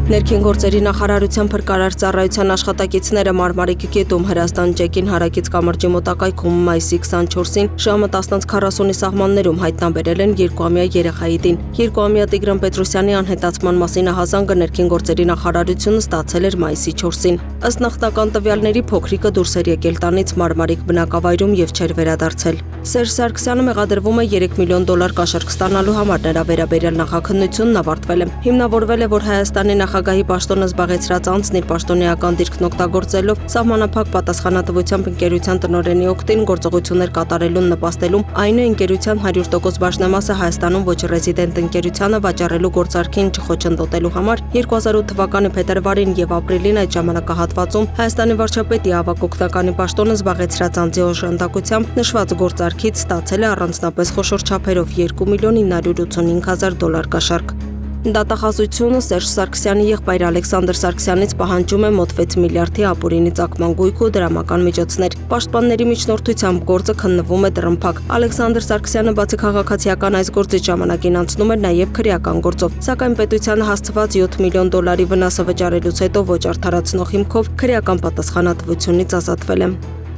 Ներքին գործերի նախարարության փրկարար ծառայության աշխատակիցները Մարմարիկ գետում Հրազդան Ջեկին հարակից կամրջի մոտակայքում մայիսի 24-ին ժամը 10:40-ի սահմաններում հայտնաբերել են 2-ամյա երեխայի տին։ 2-ամյա Տիգրան Պետրոսյանի անհետացման մասին ահազանգը ներքին գործերի նախարարությունը ստացել էր մայիսի 4-ին։ Ըստ նախնական տվյալների փոքրիկը դուրս էր եկել տանից Մարմարիկ բնակավայրում եւ չէր վերադարձել։ Սերժ Սարգսյանը մեղադրվում է $3 միլիոն կաշառք ստանալու համար, նրա վերաբերյալ նախաքննությունն ավարտվել է։ Հիմնավորվել է, որ Հայաստանի նախագահի պաշտոնը զբաղեցրած անձն իր պաշտոնեական դիրքն օգտագործելով սահմանափակ պատասխանատվությամբ ընկերության տնօրենի օգտին գործողություններ կատարելուն նպաստելուն, այն է ընկերության 100% բաժնեմասը Հայաստանում ոչ ռեզիդենտ ընկերությանը վաճառելու գործարքին չխոչընդոտելու համար 2008 թվականի փետրվարին եւ ապրիլին այդ ժամանակահատվածում Հայաստանի վարչապետի ավագ օգնականի պաշտոնը զբաղեցրած անձի օժանդակությամբ նշված գործարքից ստացել է առանձնապես խոշոր չափերով $2,985,000 կաշառք։ Դատախազությունը Սերժ Սարգսյանի եղբայր Ալեքսանդր Սարգսյանից պահանջում է մոտ 6 միլիարդի ապօրինի ծագման գույք ու դրամական միջոցներ։ Պաշտպանների միջնորդությամբ գործը քննվում է դռնփակ։ Ալեքսանդր Սարգսյանը բացի քաղաքացիական այս գործից ժամանակին անցնում էր նաև քրեական գործով, սակայն պետությանը հասցված $7 միլիոն վնասը վճարելուց հետո ոչ արդարացնող հիմքով քրեական պատասխանատվությունից ազատվել է։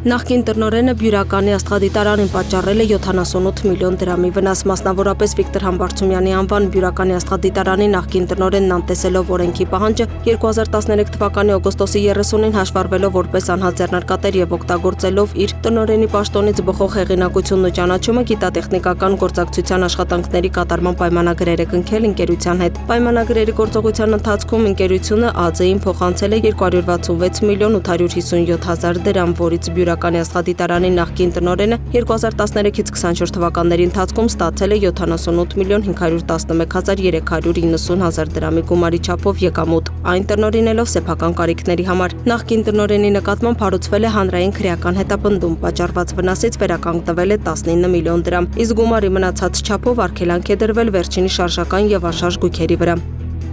Նախկին տնօրենը Բյուրականի աստղադիտարանին պատճառել է 78 միլիոն դրամի վնաս, մասնավորապես Վիկտոր Համբարձումյանի անվան Բյուրականի աստղադիտարանի նախկին տնօրենն անտեսելով օրենքի պահանջը 2013 թվականի օգոստոսի 30-ին հաշվառվելով որպես անհատ ձեռնարկատեր եւ օգտագործելով իր տնօրենի պաշտոնից բխող հեղինակությունն ու ճանաչումը գիտատեխնիկական գործակցության աշխատանքների կատարման պայմանագրերը կնքել ընկերության հետ։ Պայմանագրերի գործողության ընթացքում ընկերությունը ԱԾ-ին փոխանցել է 266 միլիոն 857 դրամ, որից Բյուրականի աստղադիտարանի նախկին տնօրենը 2013-ից 24 թվականների ընթացքում ստացել է 78 միլիոն 511,390 դրամի գումարի չափով եկամուտ, այն տնօրինելով սեփական կարիքների համար։ Նախկին տնօրենի նկատմամբ հարուցվել է հանրային քրեական հետապնդում, պատճառված վնասից վերականգնվել է 19 միլիոն դրամ, իսկ գումարի մնացած չափով արգելանք է դրվել վերջինի շարժական եւ անշարժ գույքերի վրա։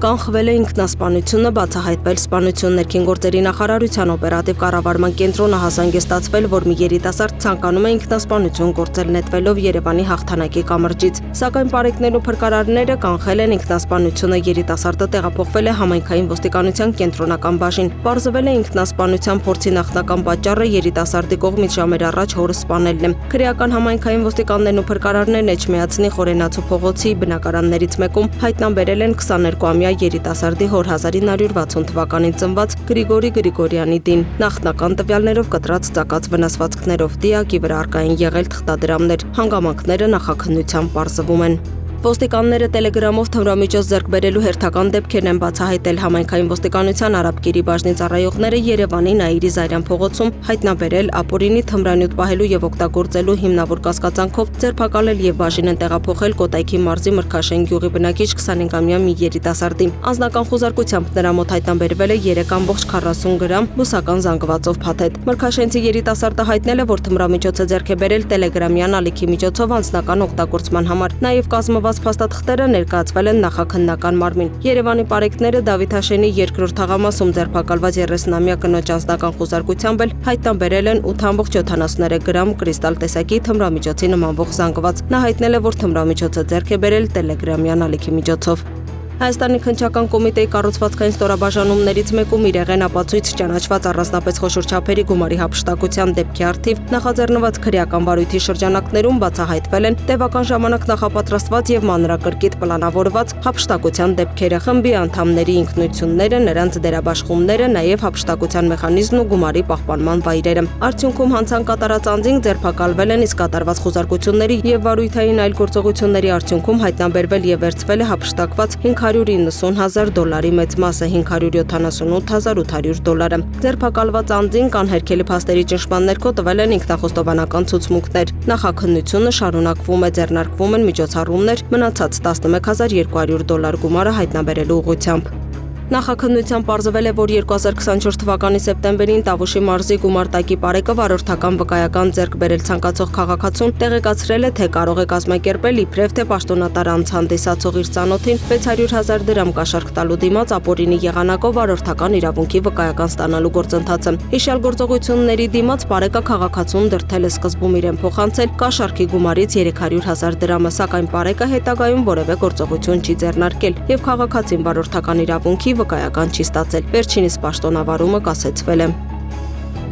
Կանխվել է ինքնասպանությունը, բացահայտվել սպանություն։ Ներքին գործերի նախարարության օպերատիվ կառավարման կենտրոնը հազանգեստացվել, որ մի երիտասարդ ցանկանում է ինքնասպանություն գործել նետվելով Երևանի հաղթանակի կամրջից, սակայն պարեկներն ու փրկարարները կանխել են ինքնասպանությունը։ Երիտասարդը տեղափոխվել է համայնքային ոստիկանության կենտրոնական բաժին։ Պարզվել է ինքնասպանության փորձի նախնական պատճառը երիտասարդի կողմից ժամեր առաջ հորը սպանելն է։ Քրեական համայնքային ոստիկաններն ու փրկարարներն Էջմիածնի Խորենացու փողոցի բնակարաններից մեկում հայտնաբերել են 22-ամյա երիտասարդի հոր 1960 թվականին ծնված Գրիգորի Գրիգորյանի տին։ Նախնական տվյալներով կտրած ծակած վնասվածքներով դիակի վրա առկա են եղել թղթադրամներ, հանգամանքները նախաքննությամբ պարզվում են։ Ոստիկանները տելեգրամով թմրամիջոց ձեռք բերելու հերթական դեպքերն են բացահայտել։ Համայնքային ոստիկանության Արաբկիրի բաժնի ծառայողները Երևանի Նաիրի Զարյան փողոցում հայտնաբերել ապօրինի թմրանյութ պահելու եւ օգտագործելու հիմնավոր կասկածանքով ձերբակալել եւ բաժին են տեղափոխել Կոտայքի մարզի Մրգաշեն գյուղի բնակիչ 25-ամյա մի երիտասարդի։ Անձնական խոզարկությամբ նրա մոտ հայտնաբերվել է 3.40 գրամ բուսական զանգվածով փաթեթ։ Մրգաշենցի երիտասարդը հայտնել է, որ թմրամիջոցը ձեռք է բերել տելեգրամյան ալիքի միջոցով անձնական օգտագործման համար։ Նաեւ կազմված փաստաթղթերը ներկայացվել են նախաքննական մարմին։ Երևանի պարեկները Դավիթ Հաշենի երկրորդ թաղամասում ձերբակալված 30-ամյա կնոջ անձնական խոզարկությամբ էլ հայտնաբերել են 8.73 գրամ կրիստալ տեսակի թմրամիջոցի նմանվող զանգված։ Նա հայտնել է, որ թմրամիջոցը ձեռք է բերել տելեգրամյան ալիքի միջոցով։ Հայաստանի քննչական կոմիտեի կառուցվածքային ստորաբաժանումներից մեկում իրեղեն ապացույց ճանաչված առանձնապես խոշոր չափերի գումարի հափշտակության դեպքի առթիվ նախաձեռնված քրեական վարույթի շրջանակներում բացահայտվել են տևական ժամանակ նախապատրաստված եւ մանրակրկիտ պլանավորված հափշտակության դեպքերը, խմբի անդամների ինքնությունները, նրանց դերաբաշխումները, նաեւ հափշտակության մեխանիզմն ու գումարի պահպանման վայրերը։ Արդյունքում հանցանք կատարած անձին ձերբակալվել են, իսկ կատարված խոզարկությունների եւ վարույթային այլ գործողությունների արդյունքում հայտնաբերվել եւ վերցվել է հափշտակված $590,000 մեծ մասը $578,800։ Ձերբակալված անձին կանհերքելի փաստերի ճնշման ներքո տվել են ինքնախոստովանական ցուցմունքներ։ Նախաքննությունը շարունակվում է, ձեռնարկվում են միջոցառումներ մնացած $11,200 գումարը հայտնաբերելու ուղղությամբ։ Նախաքննությամբ պարզվել է, որ 2024 թվականի սեպտեմբերին Տավուշի մարզի Գումարտակի Պարեկը վարորդական վկայական ձեռք բերել ցանկացող քաղաքացուն տեղեկացրել է, թե կարող է կազմակերպել իբրև թե պաշտոնատար անձ հանդիսացող իր ծանոթին 600,000 դրամ կաշառք տալու դիմաց ապօրինի եղանակով վարորդական իրավունքի վկայական ստանալու գործընթացը։ Հիշյալ գործողությունների դիմաց Պարեկը քաղաքացուն դրդել է սկզբում իրեն փոխանցել կաշառքի գումարից 300,000 դրամը, սակայն Պարեկը հետագայում որևէ գործողություն չի ձեռնարկել եւ քաղաքացին վարորդական իրավունքի վկայական չի ստացել։ Վերջինիս պաշտոնավարումը կասեցվել է։